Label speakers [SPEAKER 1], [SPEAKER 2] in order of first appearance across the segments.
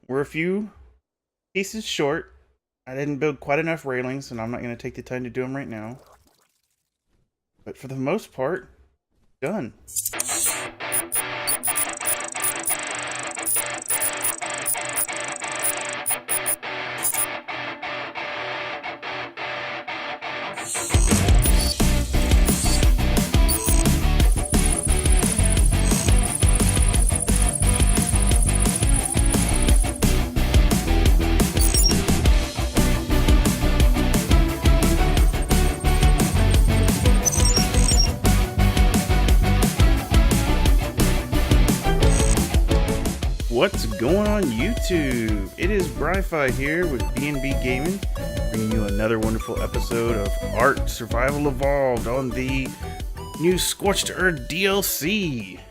[SPEAKER 1] we're a few pieces short. I didn't build quite enough railings, and I'm not going to take the time to do them right now. But for the most part, done. What's going on YouTube? It is BriFi here with BnB Gaming, bringing you another wonderful episode of Art Survival Evolved on the new Scorched Earth DLC.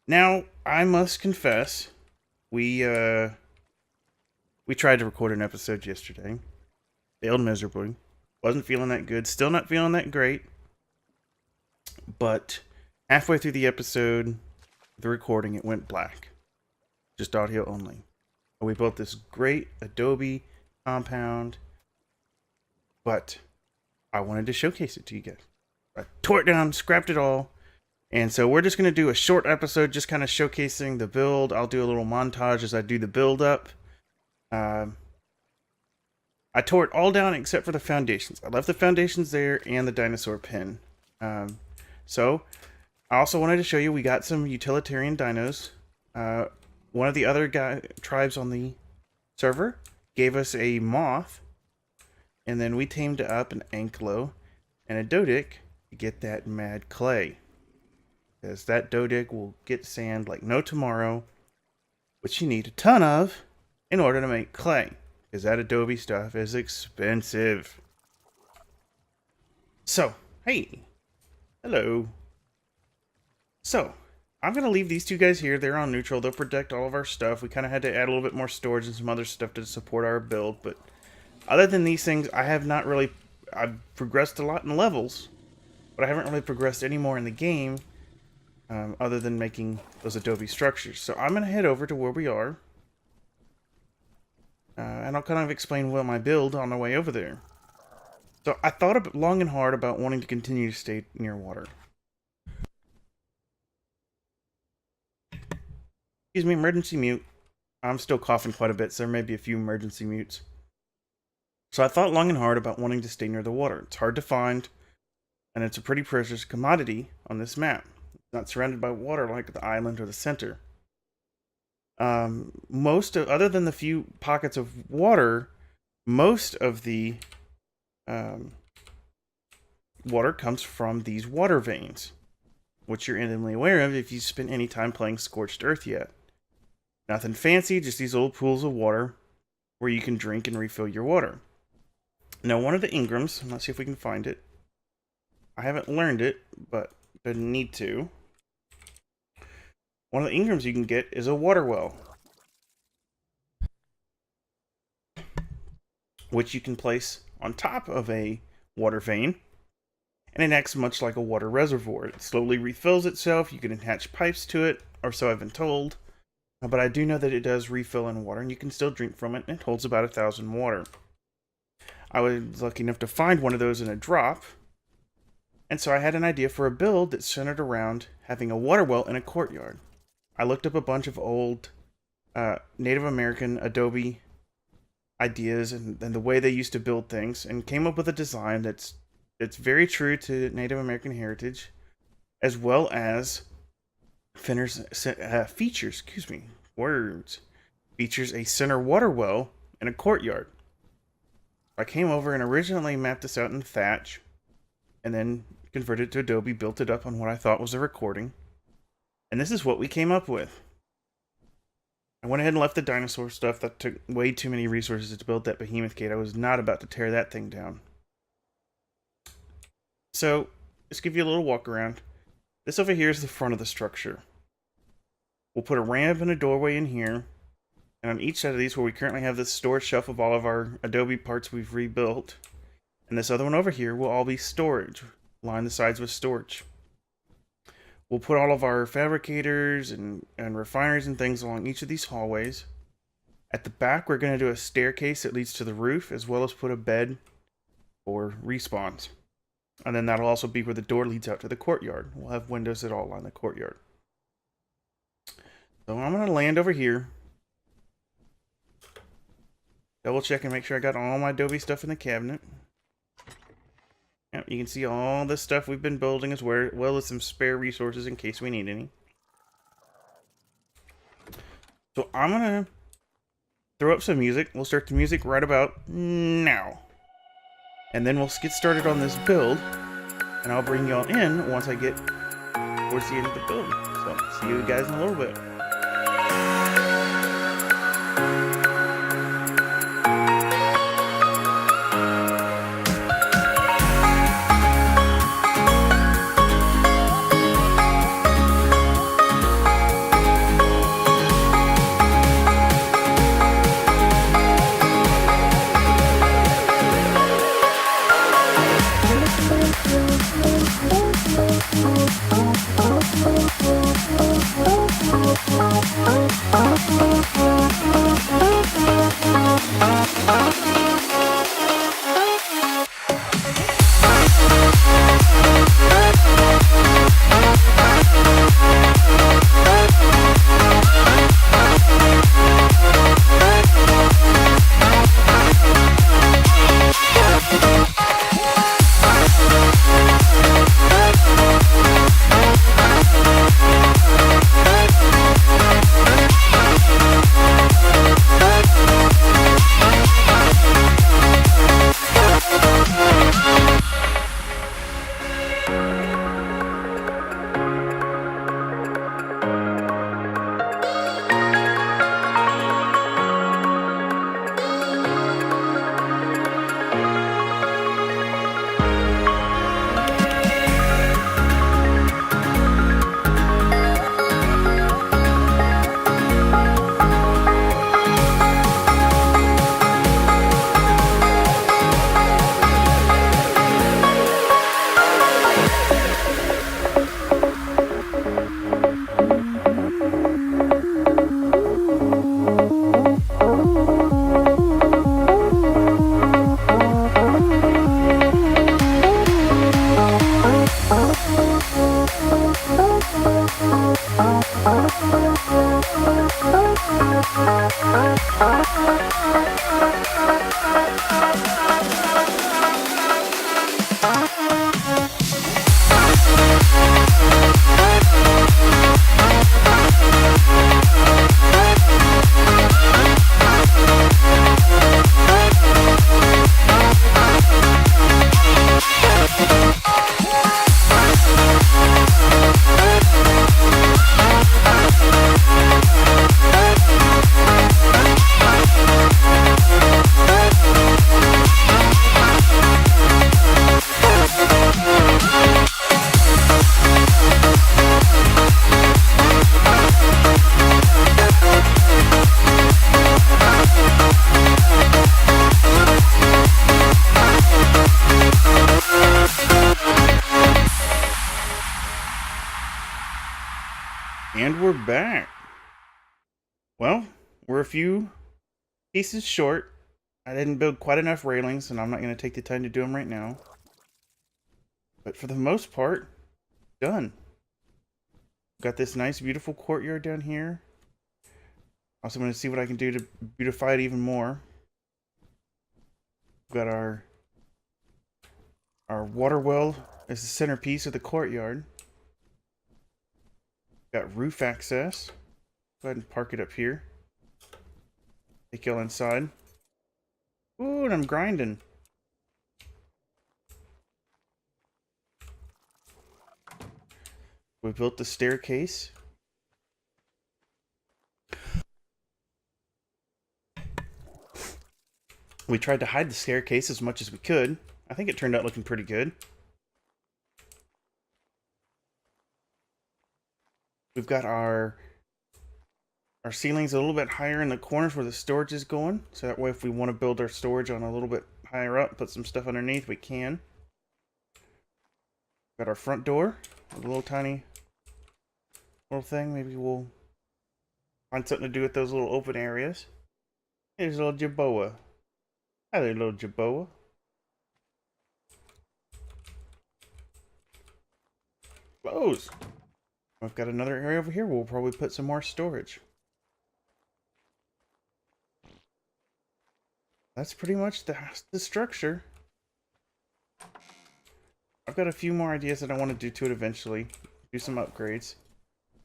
[SPEAKER 1] Now, I must confess, we tried to record an episode yesterday. Failed miserably. Wasn't feeling that good. Still not feeling that great. But halfway through the episode, the recording, it went black. Just audio only. We built this great Adobe compound, but I wanted to showcase it to you guys. I tore it down, scrapped it all, and so we're just going to do a short episode just kind of showcasing the build. I'll do a little montage as I do the build up. I tore it all down except for the foundations. I left the foundations there and the dinosaur pin. So I also wanted to show you we got some utilitarian dinos. One of the other tribes on the server gave us a moth, and then we tamed up an anklo and a dodic to get that mad clay. Because that dodic will get sand like no tomorrow, which you need a ton of in order to make clay. Because that Adobe stuff is expensive. So, hey. Hello. So, I'm going to leave these two guys here. They're on neutral. They'll protect all of our stuff. We kind of had to add a little bit more storage and some other stuff to support our build. But other than these things, I've progressed a lot in levels. But I haven't really progressed any more in the game. Other than making those Adobe structures. So I'm going to head over to where we are. And I'll kind of explain my build on the way over there. So I thought long and hard about wanting to continue to stay near water. Excuse me, emergency mute. I'm still coughing quite a bit, so there may be a few emergency mutes. So I thought long and hard about wanting to stay near the water. It's hard to find, and it's a pretty precious commodity on this map. It's not surrounded by water like the island or the center. Other than the few pockets of water, most of the water comes from these water veins, which you're intimately aware of if you spent any time playing Scorched Earth yet. Nothing fancy, just these old pools of water where you can drink and refill your water. Now, one of the Ingrams, let's see if we can find it. I haven't learned it, but I need to. One of the Ingrams you can get is a water well, which you can place on top of a water vein, and it acts much like a water reservoir. It slowly refills itself. You can attach pipes to it, or so I've been told. But I do know that it does refill in water, and you can still drink from it, and it holds about 1,000 water. I was lucky enough to find one of those in a drop, and so I had an idea for a build that centered around having a water well in a courtyard. I looked up a bunch of old Native American Adobe ideas and the way they used to build things, and came up with a design that's very true to Native American heritage, as well as features a center water well in a courtyard. I came over and originally mapped this out in Thatch, and then converted it to Adobe, built it up on what I thought was a recording, and this is what we came up with. I went ahead and left the dinosaur stuff. That took way too many resources to build that behemoth gate. I was not about to tear that thing down. So, let's give you a little walk around. This over here is the front of the structure. We'll put a ramp and a doorway in here. And on each side of these, where we currently have this storage shelf of all of our Adobe parts we've rebuilt. And this other one over here will all be storage. Line the sides with storage. We'll put all of our fabricators and refineries and things along each of these hallways. At the back, we're going to do a staircase that leads to the roof, as well as put a bed for respawns. And then that'll also be where the door leads out to the courtyard. We'll have windows that all line the courtyard. So I'm going to land over here. Double check and make sure I got all my Adobe stuff in the cabinet. Yep, you can see all the stuff we've been building as well as some spare resources in case we need any. So I'm going to throw up some music. We'll start the music right about now. And then we'll get started on this build. And I'll bring y'all in once I get towards the end of the build. So see you guys in a little bit. And we're back. Well, we're a few pieces short. I didn't build quite enough railings, and I'm not going to take the time to do them right now. But for the most part, done. Got this nice, beautiful courtyard down here. Also going to see what I can do to beautify it even more. We've got our water well as the centerpiece of the courtyard. Got roof access. Go ahead and park it up here. Take y'all inside. Ooh, and I'm grinding. We built the staircase. We tried to hide the staircase as much as we could. I think it turned out looking pretty good. We've got our ceilings a little bit higher in the corners where the storage is going. So that way if we want to build our storage on a little bit higher up, put some stuff underneath, we can. Got our front door. A little tiny little thing. Maybe we'll find something to do with those little open areas. Here's a little Jaboa. Hi there, little Jaboa. Close. I've got another area over here. We'll probably put some more storage. That's pretty much the structure. I've got a few more ideas that I want to do to it eventually. Do some upgrades.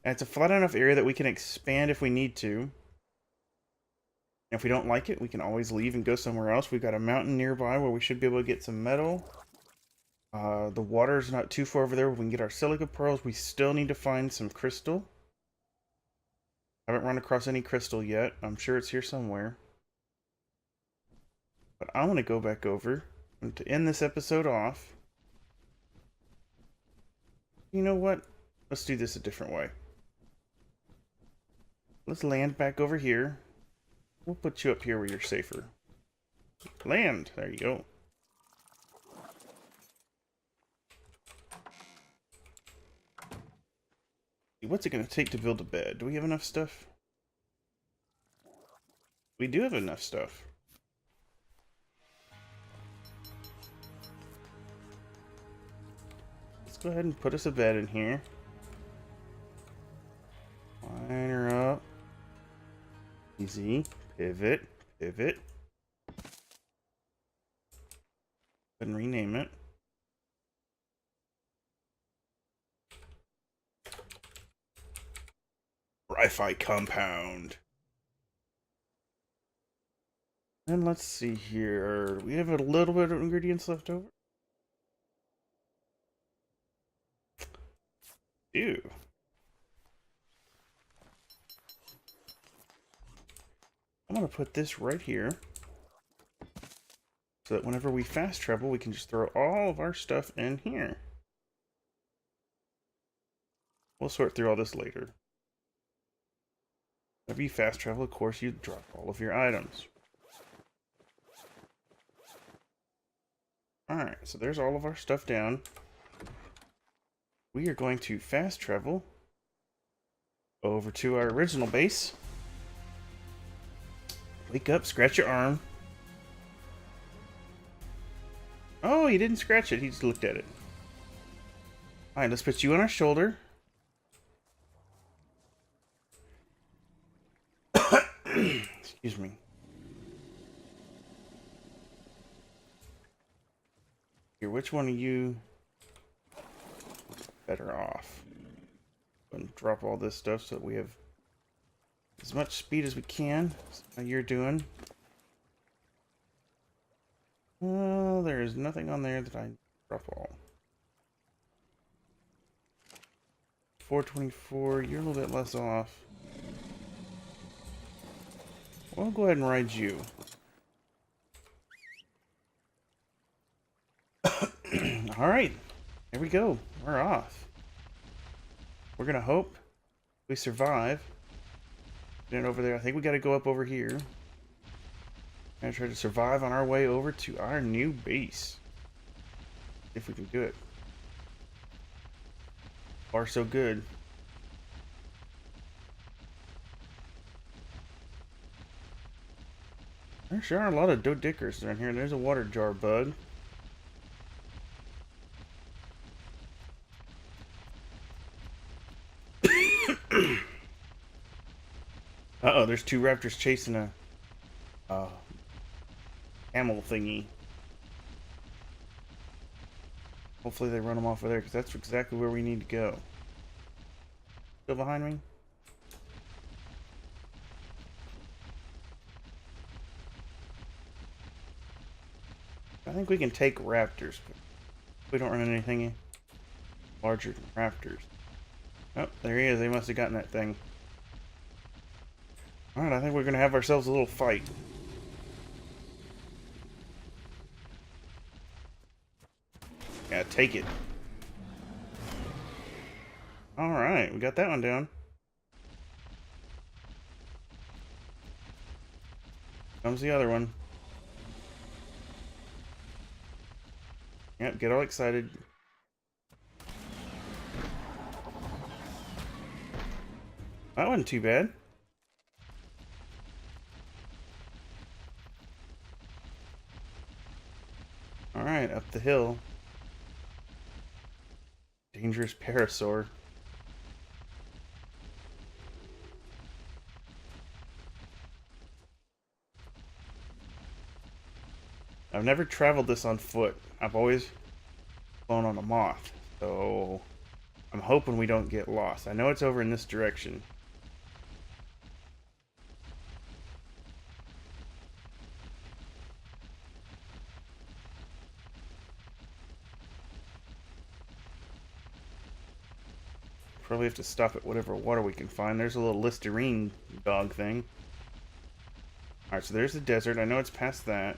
[SPEAKER 1] And it's a flat enough area that we can expand if we need to. And if we don't like it, we can always leave and go somewhere else. We've got a mountain nearby where we should be able to get some metal. The water's not too far over there. We can get our silica pearls. We still need to find some crystal. Haven't run across any crystal yet. I'm sure it's here somewhere. But I want to go back over and to end this episode off. You know what? Let's do this a different way. Let's land back over here. We'll put you up here where you're safer. Land! There you go. What's it going to take to build a bed? Do we have enough stuff? We do have enough stuff. Let's go ahead and put us a bed in here. Line her up. Easy. Pivot. Pivot. And rename it. BriFi compound. And let's see here. We have a little bit of ingredients left over. Ew. I'm going to put this right here. So that whenever we fast travel, we can just throw all of our stuff in here. We'll sort through all this later. Whenever you fast travel, of course, you drop all of your items. Alright, so there's all of our stuff down. We are going to fast travel over to our original base. Wake up, scratch your arm. Oh, he didn't scratch it, he just looked at it. Alright, let's put you on our shoulder. Excuse me. Here, which one of you better off? And drop all this stuff so that we have as much speed as we can. That's how you're doing. Well, there is nothing on there that I drop all. 424, you're a little bit less off. Well, I'll go ahead and ride you. Alright, here we go. We're off. We're gonna hope we survive. Get over there. I think we gotta go up over here. Gonna try to survive on our way over to our new base. If we can do it. Far so good. There sure are a lot of dodickers down here. There's a water jar bug. Uh-oh, there's two raptors chasing a camel thingy. Hopefully they run them off of there, because that's exactly where we need to go. Still behind me? I think we can take raptors, but we don't run anything larger than raptors. Oh, there he is. They must have gotten that thing. Alright, I think we're going to have ourselves a little fight. Yeah, take it. Alright, we got that one down. Comes the other one. Yep, get all excited. That wasn't too bad. Alright, up the hill. Dangerous parasaur. I've never traveled this on foot. I've always flown on a moth. So I'm hoping we don't get lost. I know it's over in this direction. Probably have to stop at whatever water we can find. There's a little Listerine dog thing. Alright, so there's the desert. I know it's past that.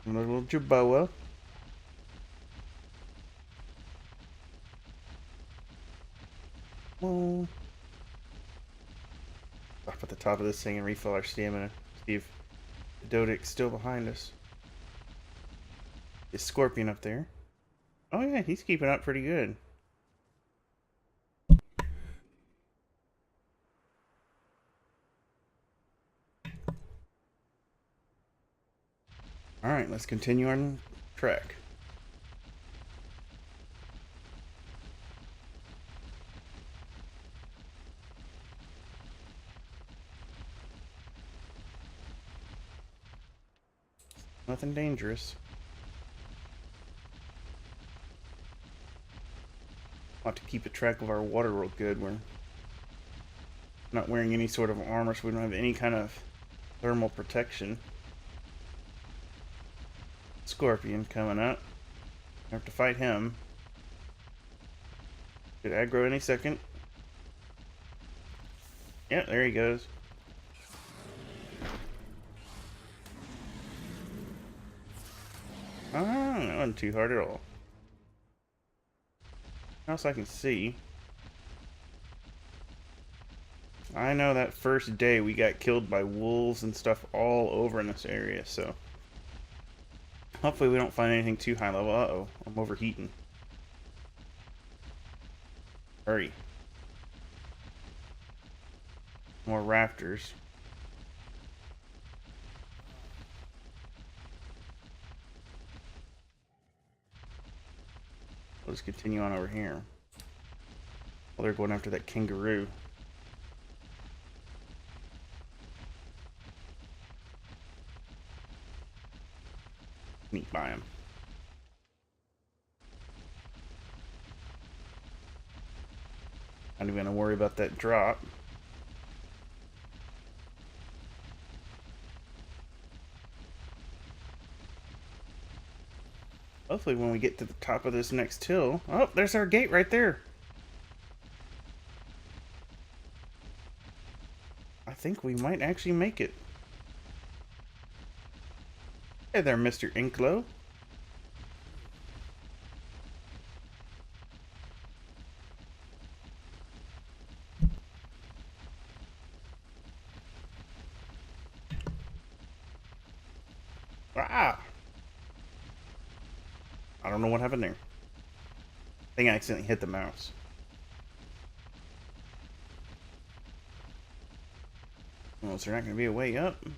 [SPEAKER 1] Another little Jerboa. Oh. Up at the top of this thing and refill our stamina. See if the Dodic's still behind us. Is Scorpion up there? Oh yeah, he's keeping up pretty good. Alright, let's continue on track. Nothing dangerous. I'll have to keep a track of our water real good. We're not wearing any sort of armor, so we don't have any kind of thermal protection. Scorpion coming up. I have to fight him. Could aggro any second. Yeah, there he goes. Ah, that wasn't too hard at all. What else I can see? I know that first day we got killed by wolves and stuff all over in this area, so hopefully we don't find anything too high level. Uh-oh, I'm overheating. Hurry. More raptors. We'll just continue on over here. Well, they're going after that kangaroo. Sneak by him. Not even gonna worry about that drop. Hopefully when we get to the top of this next hill... Oh, there's our gate right there. I think we might actually make it. Hey there, Mr. Inklo. Ah! I don't know what happened there. I think I accidentally hit the mouse. Well, is there not going to be a way up? We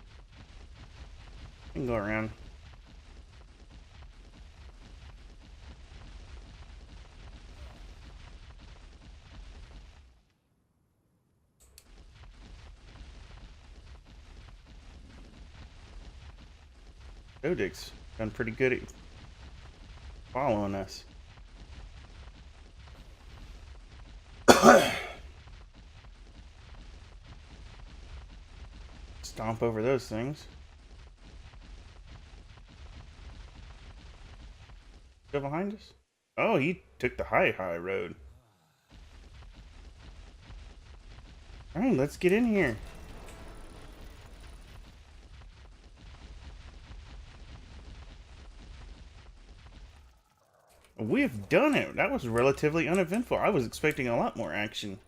[SPEAKER 1] can go around. Dodic's done pretty good at following us. Stomp over those things. Still behind us? Oh, he took the high road. Alright, let's get in here. We have done it. That was relatively uneventful. I was expecting a lot more action.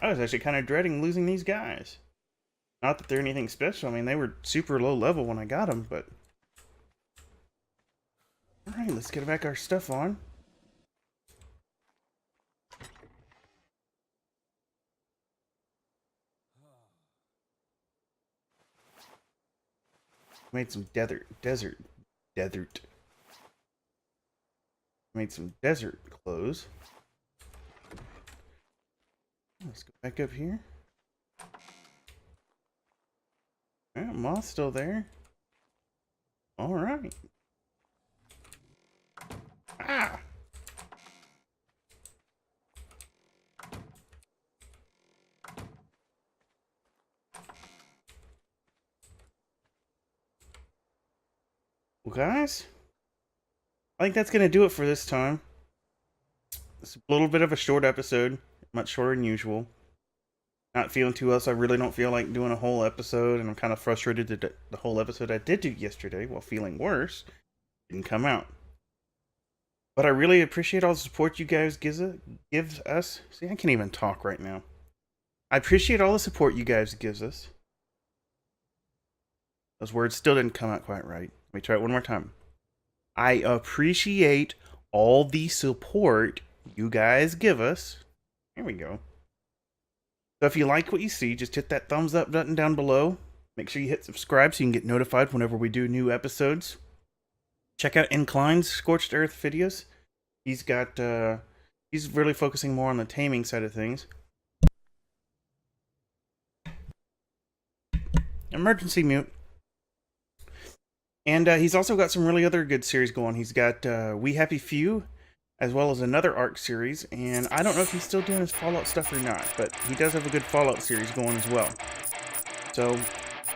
[SPEAKER 1] I was actually kind of dreading losing these guys. Not that they're anything special. I mean, they were super low level when I got them, but... Alright, let's get back our stuff on. Made some desert. Made some desert clothes. Let's go back up here. Moth's still there. All right. Ah! Well, guys, I think that's going to do it for this time. It's a little bit of a short episode, much shorter than usual. Not feeling too well, so I really don't feel like doing a whole episode, and I'm kind of frustrated that the whole episode I did do yesterday, while feeling worse, didn't come out. But I really appreciate all the support you guys give us. See, I can't even talk right now. I appreciate all the support you guys give us. Those words still didn't come out quite right. Let me try it one more time. I appreciate all the support you guys give us. Here we go. So if you like what you see, just hit that thumbs up button down below. Make sure you hit subscribe so you can get notified whenever we do new episodes. Check out Incline's Scorched Earth videos. He's got, he's really focusing more on the taming side of things. Emergency mute. And he's also got some really other good series going. He's got We Happy Few, as well as another Ark series. And I don't know if he's still doing his Fallout stuff or not, but he does have a good Fallout series going as well. So,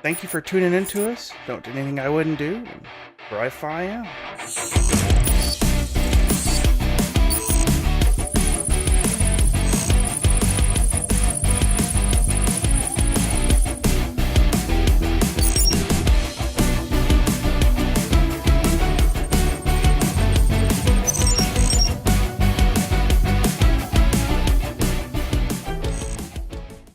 [SPEAKER 1] thank you for tuning in to us. Don't do anything I wouldn't do. BriFi out.